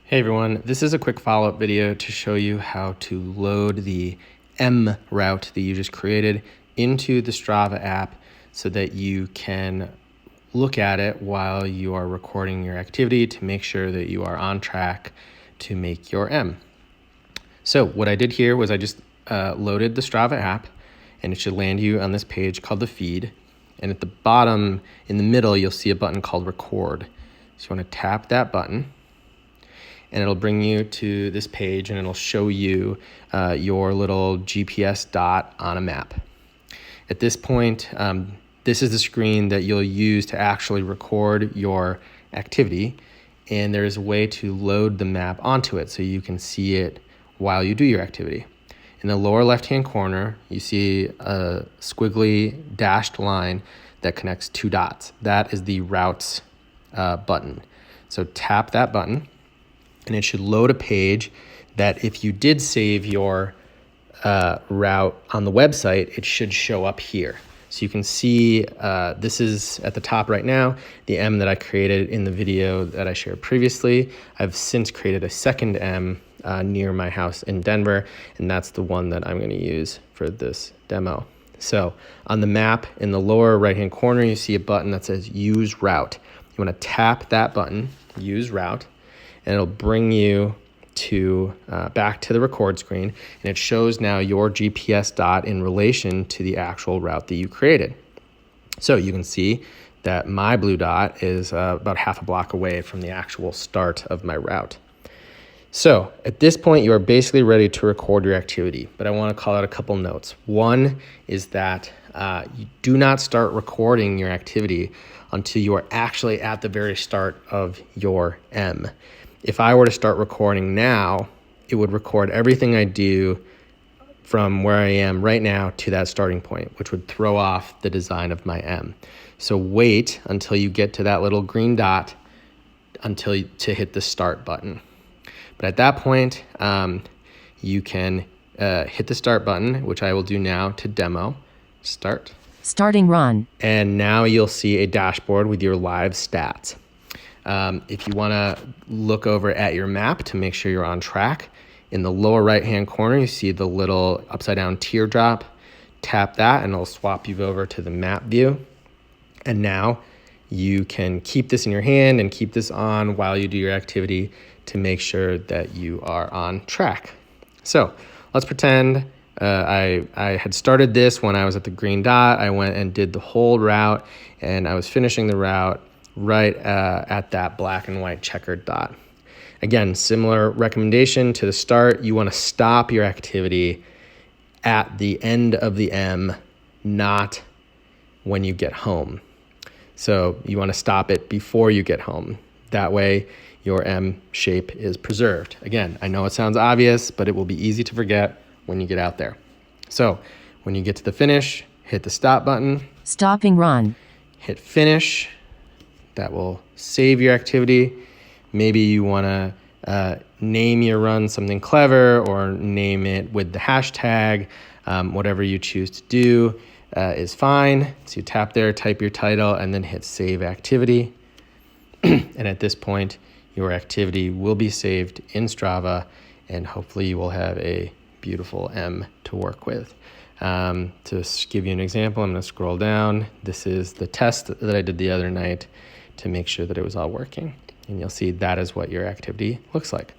Hey everyone, this is a quick follow-up video to show you how to load the M route that you just created into the Strava app so that you can look at it while you are recording your activity to make sure that you are on track to make your M. So what I did here was I just loaded the Strava app, and it should land you on this page called the feed. And at the bottom in the middle, you'll see a button called record. So you want to tap that button, and it'll bring you to this page, and it'll show you your little GPS dot on a map. At this point, this is the screen that you'll use to actually record your activity, and there's a way to load the map onto it so you can see it while you do your activity. In the lower left-hand corner, you see a squiggly dashed line that connects two dots. That is the routes button. So tap that button, and it should load a page that if you did save your route on the website, it should show up here. So you can see this is at the top right now, the M that I created in the video that I shared previously. I've since created a second M near my house in Denver, and that's the one that I'm gonna use for this demo. So on the map in the lower right-hand corner, you see a button that says Use Route. You wanna tap that button, Use Route, and it'll bring you to back to the record screen, and it shows now your GPS dot in relation to the actual route that you created. So you can see that my blue dot is about half a block away from the actual start of my route. So at this point, you are basically ready to record your activity, but I want to call out a couple notes. One is that you do not start recording your activity until you are actually at the very start of your M. If I were to start recording now, it would record everything I do from where I am right now to that starting point, which would throw off the design of my M. So wait until you get to that little green dot to hit the start button. But at that point, you can hit the start button, which I will do now to demo. Start. Starting run. And now you'll see a dashboard with your live stats. If you want to look over at your map to make sure you're on track, in the lower right-hand corner, you see the little upside-down teardrop. Tap that, and it'll swap you over to the map view. And now you can keep this in your hand and keep this on while you do your activity to make sure that you are on track. So let's pretend I had started this when I was at the green dot. I went and did the whole route, and I was finishing the route right at that black and white checkered dot. Again, similar recommendation to the start. You want to stop your activity at the end of the M, not when you get home. So you want to stop it before you get home. That way your M shape is preserved. Again, I know it sounds obvious, but it will be easy to forget when you get out there. So when you get to the finish, hit the stop button. Stopping run. Hit finish. That will save your activity. Maybe you want to name your run something clever, or name it with the hashtag. Whatever you choose to do is fine. So you tap there, type your title, and then hit save activity. And at this point, your activity will be saved in Strava, and hopefully you will have a beautiful M to work with. To give you an example, I'm going to scroll down. This is the test that I did the other night to make sure that it was all working. And you'll see that is what your activity looks like.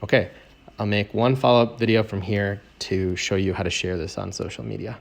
Okay, I'll make one follow-up video from here to show you how to share this on social media.